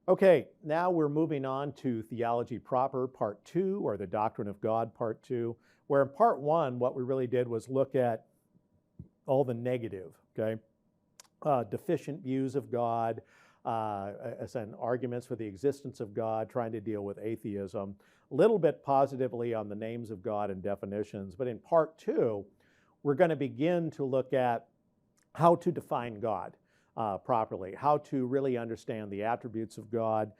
Okay, now we're moving on to Theology Proper, Part 2, or the Doctrine of God, Part 2, where in Part 1, what we really did was look at all the negative, okay? Deficient views of God, arguments for the existence of God, trying to deal with atheism, a little bit positively on the names of God and definitions. But in Part 2, we're going to begin to look at how to define God properly, how to really understand the attributes of God,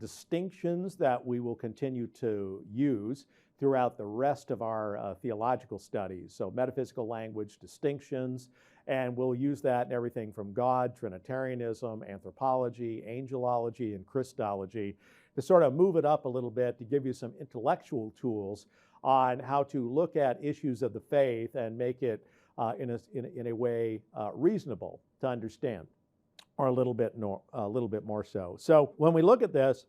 distinctions that we will continue to use throughout the rest of our theological studies. So metaphysical language, distinctions, and we'll use that in everything from God, Trinitarianism, anthropology, angelology, and Christology to sort of move it up a little bit to give you some intellectual tools on how to look at issues of the faith and make it in a way reasonable to understand, or a little bit more so. So when we look at this,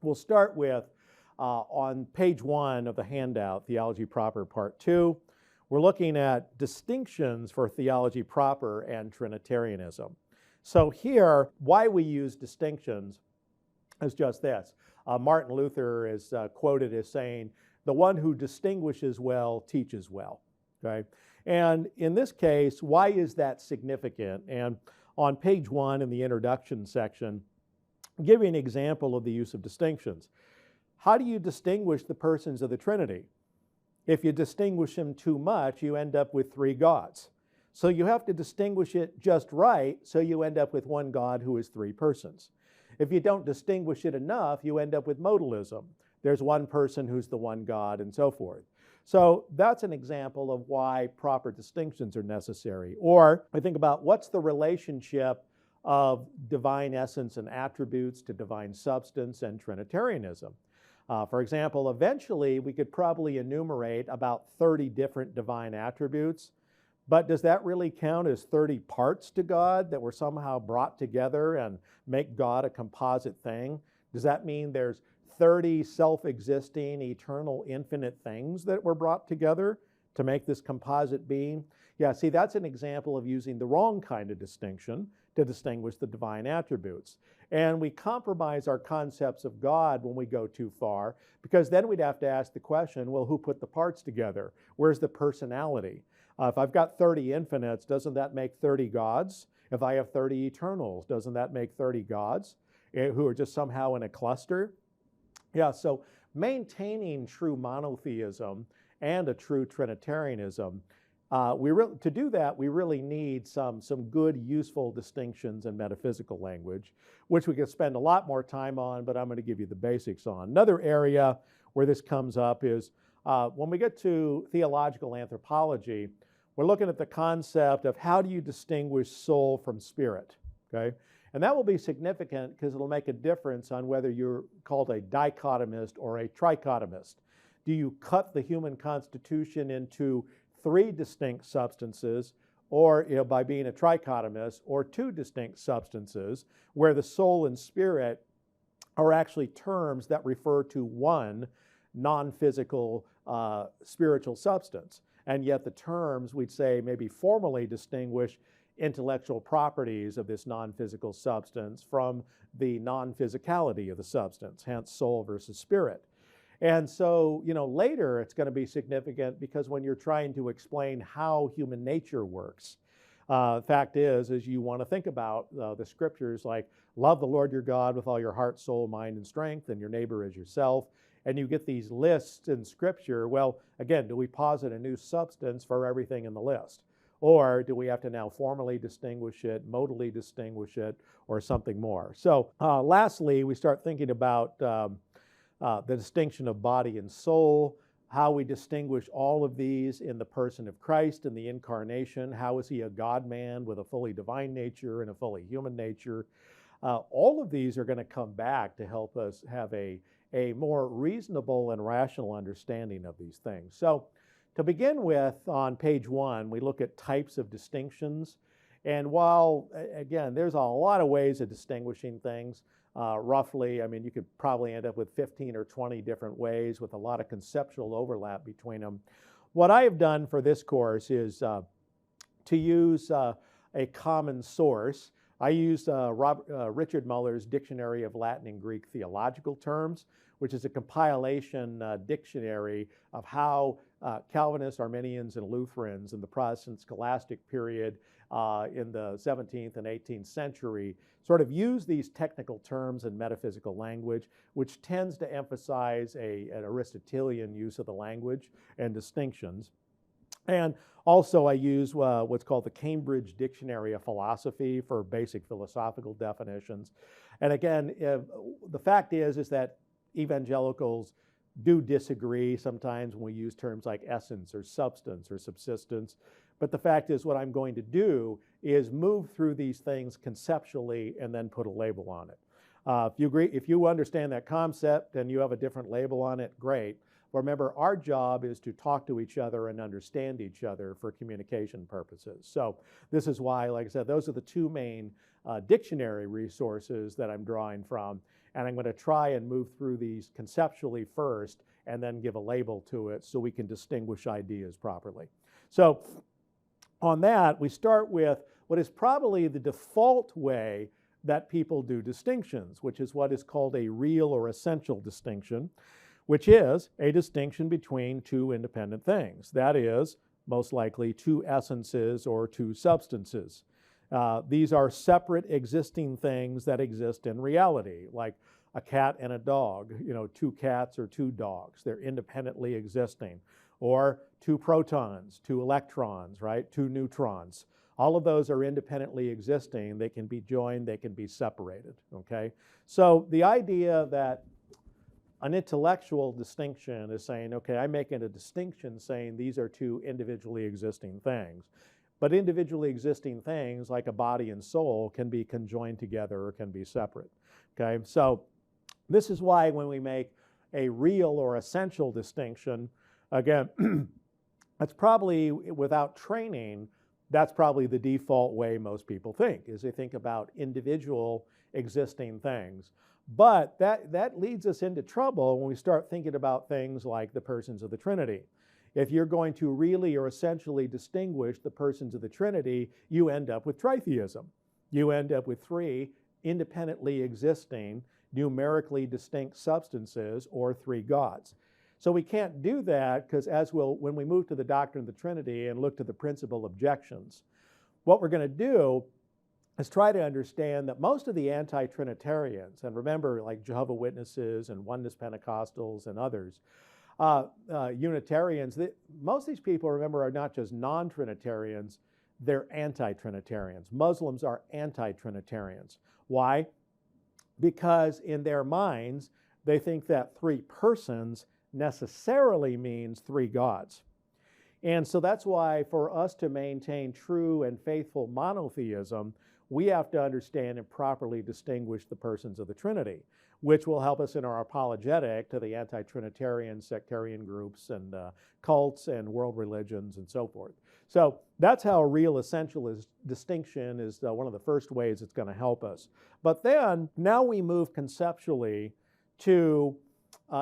we'll start with on page 1 of the handout, Theology Proper, Part 2. We're looking at distinctions for Theology Proper and Trinitarianism. So here, why we use distinctions is just this. Martin Luther is quoted as saying, "The one who distinguishes well teaches well." Okay? And in this case, why is that significant? And on page 1 in the introduction section, I'll give you an example of the use of distinctions. How do you distinguish the persons of the Trinity? If you distinguish them too much, you end up with 3 gods. So you have to distinguish it just right, so you end up with one God who is 3 persons. If you don't distinguish it enough, you end up with modalism. There's one person who's the one God, and so forth. So that's an example of why proper distinctions are necessary. Or I think about what's the relationship of divine essence and attributes to divine substance and Trinitarianism. For example, eventually we could probably enumerate about 30 different divine attributes, but does that really count as 30 parts to God that were somehow brought together and make God a composite thing? Does that mean there's 30 self-existing, eternal, infinite things that were brought together to make this composite being? Yeah, see, that's an example of using the wrong kind of distinction to distinguish the divine attributes. And we compromise our concepts of God when we go too far, because then we'd have to ask the question, well, who put the parts together? Where's the personality? If I've got 30 infinites, doesn't that make 30 gods? If I have 30 eternals, doesn't that make 30 gods who are just somehow in a cluster? Yeah, so maintaining true monotheism and a true Trinitarianism, to do that, we really need some good, useful distinctions in metaphysical language, which we could spend a lot more time on, but I'm going to give you the basics on. Another area where this comes up is when we get to theological anthropology, we're looking at the concept of how do you distinguish soul from spirit, okay? And that will be significant because it'll make a difference on whether you're called a dichotomist or a trichotomist. Do you cut the human constitution into 3 distinct substances, or by being a trichotomist, or 2 distinct substances, where the soul and spirit are actually terms that refer to one non-physical spiritual substance. And yet the terms, we'd say, maybe formally distinguish intellectual properties of this non-physical substance from the non-physicality of the substance, hence soul versus spirit. And so, later it's going to be significant because when you're trying to explain how human nature works, fact is you want to think about the scriptures like love the Lord your God with all your heart, soul, mind, and strength, and your neighbor as yourself. And you get these lists in scripture. Well, again, do we posit a new substance for everything in the list? Or do we have to now formally distinguish it, modally distinguish it, or something more? So lastly, we start thinking about the distinction of body and soul, how we distinguish all of these in the person of Christ in the incarnation. How is he a God-man with a fully divine nature and a fully human nature? All of these are going to come back to help us have a more reasonable and rational understanding of these things. So to begin with, on page 1, we look at types of distinctions. And while, again, there's a lot of ways of distinguishing things, roughly, you could probably end up with 15 or 20 different ways with a lot of conceptual overlap between them. What I have done for this course is to use a common source, I use Richard Muller's Dictionary of Latin and Greek Theological Terms, which is a compilation dictionary of how Calvinists, Arminians, and Lutherans in the Protestant scholastic period in the 17th and 18th century sort of use these technical terms and metaphysical language, which tends to emphasize an Aristotelian use of the language and distinctions. And also I use what's called the Cambridge Dictionary of Philosophy for basic philosophical definitions. And again, the fact is that evangelicals do disagree sometimes when we use terms like essence or substance or subsistence. But the fact is what I'm going to do is move through these things conceptually and then put a label on it. If you understand that concept and you have a different label on it, great. But remember, our job is to talk to each other and understand each other for communication purposes. So this is why, like I said, those are the two main dictionary resources that I'm drawing from. And I'm going to try and move through these conceptually first and then give a label to it so we can distinguish ideas properly. So on that, we start with what is probably the default way that people do distinctions, which is what is called a real or essential distinction, which is a distinction between two independent things. That is, most likely, two essences or two substances. These are separate existing things that exist in reality, like a cat and a dog, two cats or two dogs. They're independently existing. Or two protons, two electrons, right? Two neutrons. All of those are independently existing. They can be joined, they can be separated, okay? So the idea that an intellectual distinction is saying, okay, I'm making a distinction saying these are two individually existing things. But individually existing things, like a body and soul, can be conjoined together or can be separate. Okay, so this is why when we make a real or essential distinction, again, that's probably, without training, that's probably the default way most people think, is they think about individual existing things. But that leads us into trouble when we start thinking about things like the persons of the Trinity. If you're going to really or essentially distinguish the persons of the Trinity, you end up with tritheism. You end up with three independently existing, numerically distinct substances or three gods. So we can't do that because when we move to the doctrine of the Trinity and look to the principal objections, what we're going to do is try to understand that most of the anti-Trinitarians, and remember like Jehovah's Witnesses and Oneness Pentecostals and others, Unitarians, most of these people, remember, are not just non-Trinitarians, they're anti-Trinitarians. Muslims are anti-Trinitarians. Why? Because in their minds, they think that three persons necessarily means three gods. And so that's why for us to maintain true and faithful monotheism, we have to understand and properly distinguish the persons of the Trinity, which will help us in our apologetic to the anti-Trinitarian sectarian groups and cults and world religions and so forth. So that's how a real essential distinction is one of the first ways it's going to help us. But then, now we move conceptually to,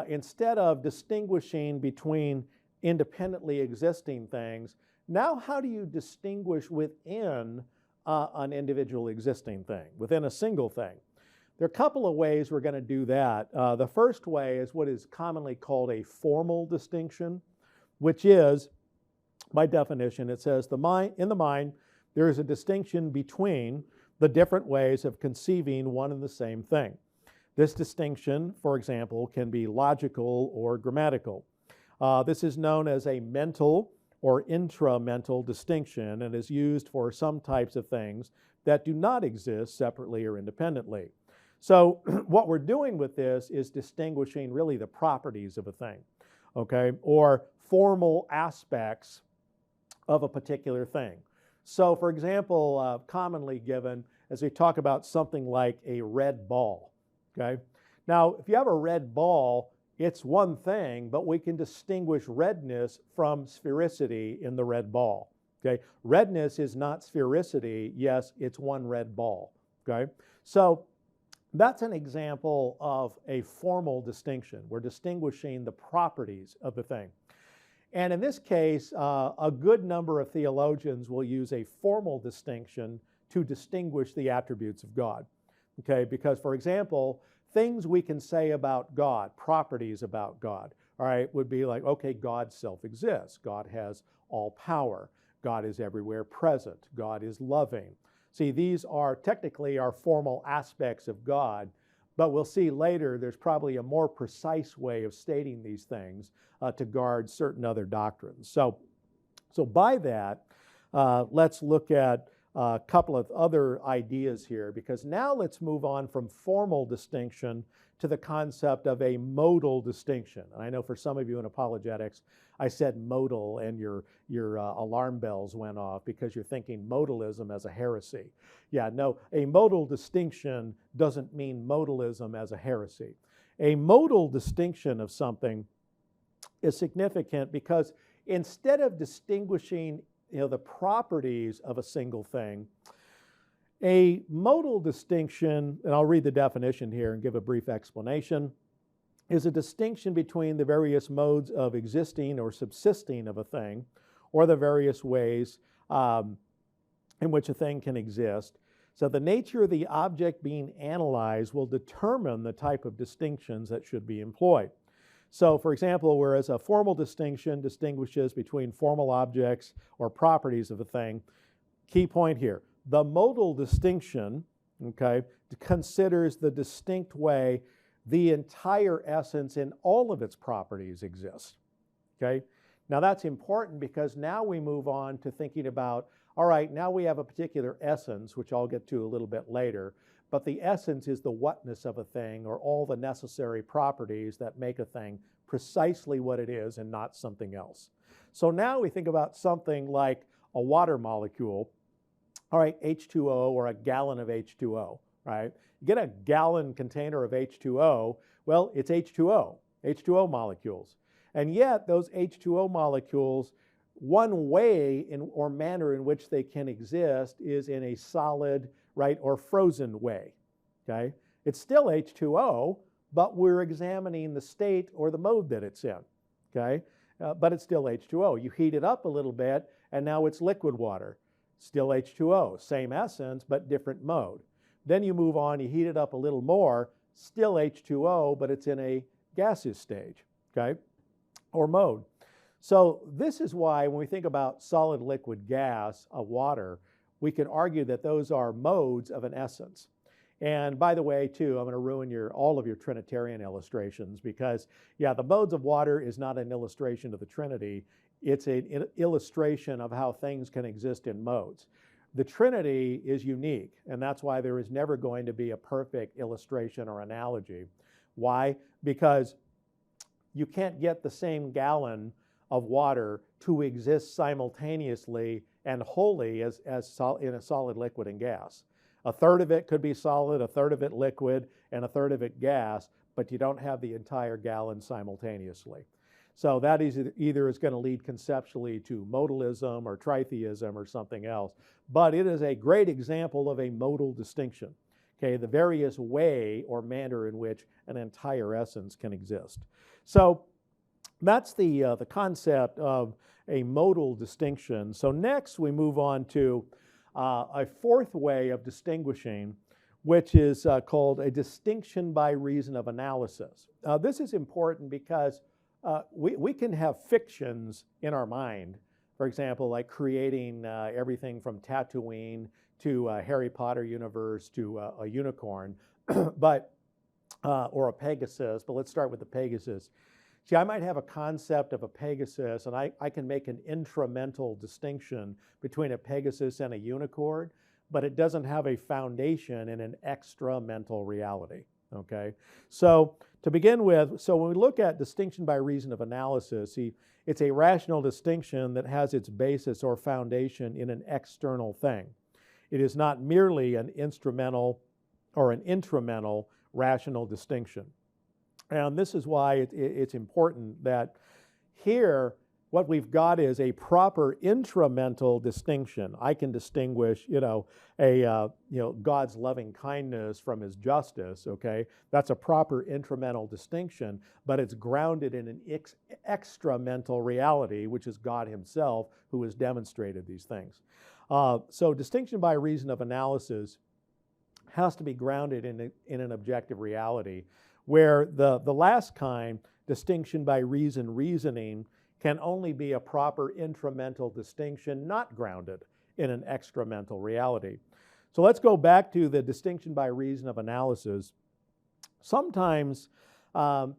instead of distinguishing between independently existing things, now how do you distinguish within an individual existing thing, within a single thing? There are a couple of ways we're going to do that. The first way is what is commonly called a formal distinction, which is, by definition, it says in the mind, there is a distinction between the different ways of conceiving one and the same thing. This distinction, for example, can be logical or grammatical. This is known as a mental or intramental distinction and is used for some types of things that do not exist separately or independently. So what we're doing with this is distinguishing really the properties of a thing, okay, or formal aspects of a particular thing. So for example, commonly given as we talk about something like a red ball, okay? Now, if you have a red ball, it's one thing, but we can distinguish redness from sphericity in the red ball, okay? Redness is not sphericity. Yes, it's one red ball, okay? So that's an example of a formal distinction. We're distinguishing the properties of the thing. And in this case, a good number of theologians will use a formal distinction to distinguish the attributes of God. Okay, because for example, things we can say about God, properties about God, all right, would be like, okay, God self-exists. God has all power. God is everywhere present. God is loving. See, these are technically our formal aspects of God, but we'll see later there's probably a more precise way of stating these things to guard certain other doctrines. So by that, let's look at a couple of other ideas here, because now let's move on from formal distinction to the concept of a modal distinction. And I know for some of you in apologetics, I said modal and your alarm bells went off because you're thinking modalism as a heresy. Yeah, no, a modal distinction doesn't mean modalism as a heresy. A modal distinction of something is significant because instead of distinguishing the properties of a single thing, a modal distinction, and I'll read the definition here and give a brief explanation, is a distinction between the various modes of existing or subsisting of a thing, or the various ways in which a thing can exist. So the nature of the object being analyzed will determine the type of distinctions that should be employed. So, for example, whereas a formal distinction distinguishes between formal objects or properties of a thing, key point here, the modal distinction, okay, considers the distinct way the entire essence in all of its properties exists, okay? Now that's important because now we move on to thinking about, all right, now we have a particular essence, which I'll get to a little bit later, but the essence is the whatness of a thing, or all the necessary properties that make a thing precisely what it is and not something else. So now we think about something like a water molecule, all right, H2O, or a gallon of H2O, right? You get a gallon container of H2O, well, it's H2O molecules. And yet those H2O molecules, one way or manner in which they can exist is in a solid, right, or frozen way, okay? It's still H2O, but we're examining the state or the mode that it's in, okay? But it's still H2O. You heat it up a little bit, and now it's liquid water. Still H2O, same essence, but different mode. Then you move on, you heat it up a little more, still H2O, but it's in a gaseous stage, okay, or mode. So this is why when we think about solid, liquid, gas, water, we can argue that those are modes of an essence. And by the way, too, I'm going to ruin all of your Trinitarian illustrations because, yeah, the modes of water is not an illustration of the Trinity. It's an illustration of how things can exist in modes. The Trinity is unique, and that's why there is never going to be a perfect illustration or analogy. Why? Because you can't get the same gallon of water to exist simultaneously and wholly as in a solid, liquid, and gas. A third of it could be solid, a third of it liquid, and a third of it gas, but you don't have the entire gallon simultaneously. So that is either is going to lead conceptually to modalism or tritheism or something else, but it is a great example of a modal distinction, okay, the various way or manner in which an entire essence can exist. So that's the concept of a modal distinction. So next we move on to a fourth way of distinguishing, which is called a distinction by reason of analysis. This is important because we can have fictions in our mind, for example, like creating everything from Tatooine to Harry Potter universe to a unicorn, but or a Pegasus, but let's start with the Pegasus. See, I might have a concept of a Pegasus, and I can make an intramental distinction between a Pegasus and a unicorn, but it doesn't have a foundation in an extramental reality, okay? So to begin with, so when we look at distinction by reason of analysis, see, it's a rational distinction that has its basis or foundation in an external thing. It is not merely an instrumental or an intramental rational distinction. And this is why it's important that here what we've got is a proper intramental distinction. I can distinguish, God's loving kindness from His justice. Okay, that's a proper intramental distinction, but it's grounded in an extramental reality, which is God Himself, who has demonstrated these things. So distinction by reason of analysis has to be grounded in an objective reality, where the last kind, distinction by reasoning, can only be a proper intramental distinction, not grounded in an extramental reality. So let's go back to the distinction by reason of analysis. Sometimes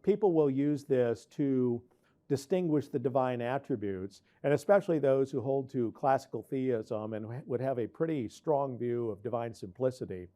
people will use this to distinguish the divine attributes, and especially those who hold to classical theism and would have a pretty strong view of divine simplicity.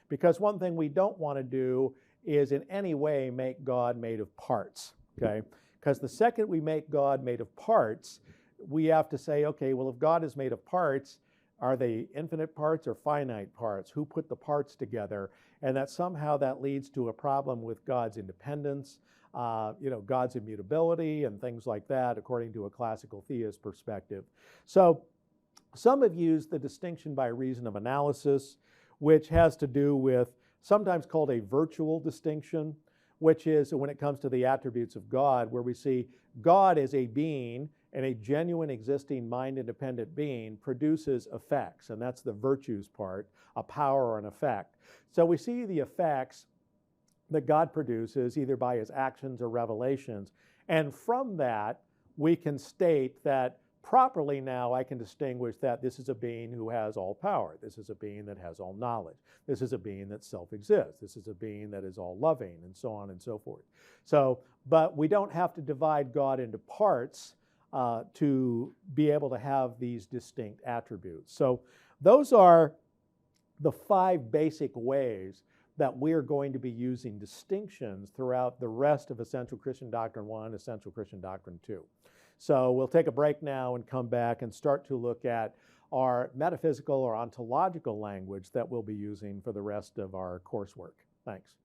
Because one thing we don't want to do is in any way make God made of parts, okay? Because the second we make God made of parts, we have to say, okay, well, if God is made of parts, are they infinite parts or finite parts? Who put the parts together? And that somehow that leads to a problem with God's independence, God's immutability and things like that, according to a classical theist perspective. So some have used the distinction by reason of analysis, which has to do with sometimes called a virtual distinction, which is when it comes to the attributes of God, where we see God as a being, and a genuine existing mind-independent being produces effects, and that's the virtues part, a power or an effect. So we see the effects that God produces either by his actions or revelations, and from that we can state that properly now I can distinguish that this is a being who has all power, this is a being that has all knowledge, this is a being that self-exists, this is a being that is all loving, and so on and so forth. So, but we don't have to divide God into parts to be able to have these distinct attributes. So those are the 5 basic ways that we're going to be using distinctions throughout the rest of Essential Christian Doctrine 1, Essential Christian Doctrine 2. So we'll take a break now and come back and start to look at our metaphysical or ontological language that we'll be using for the rest of our coursework. Thanks.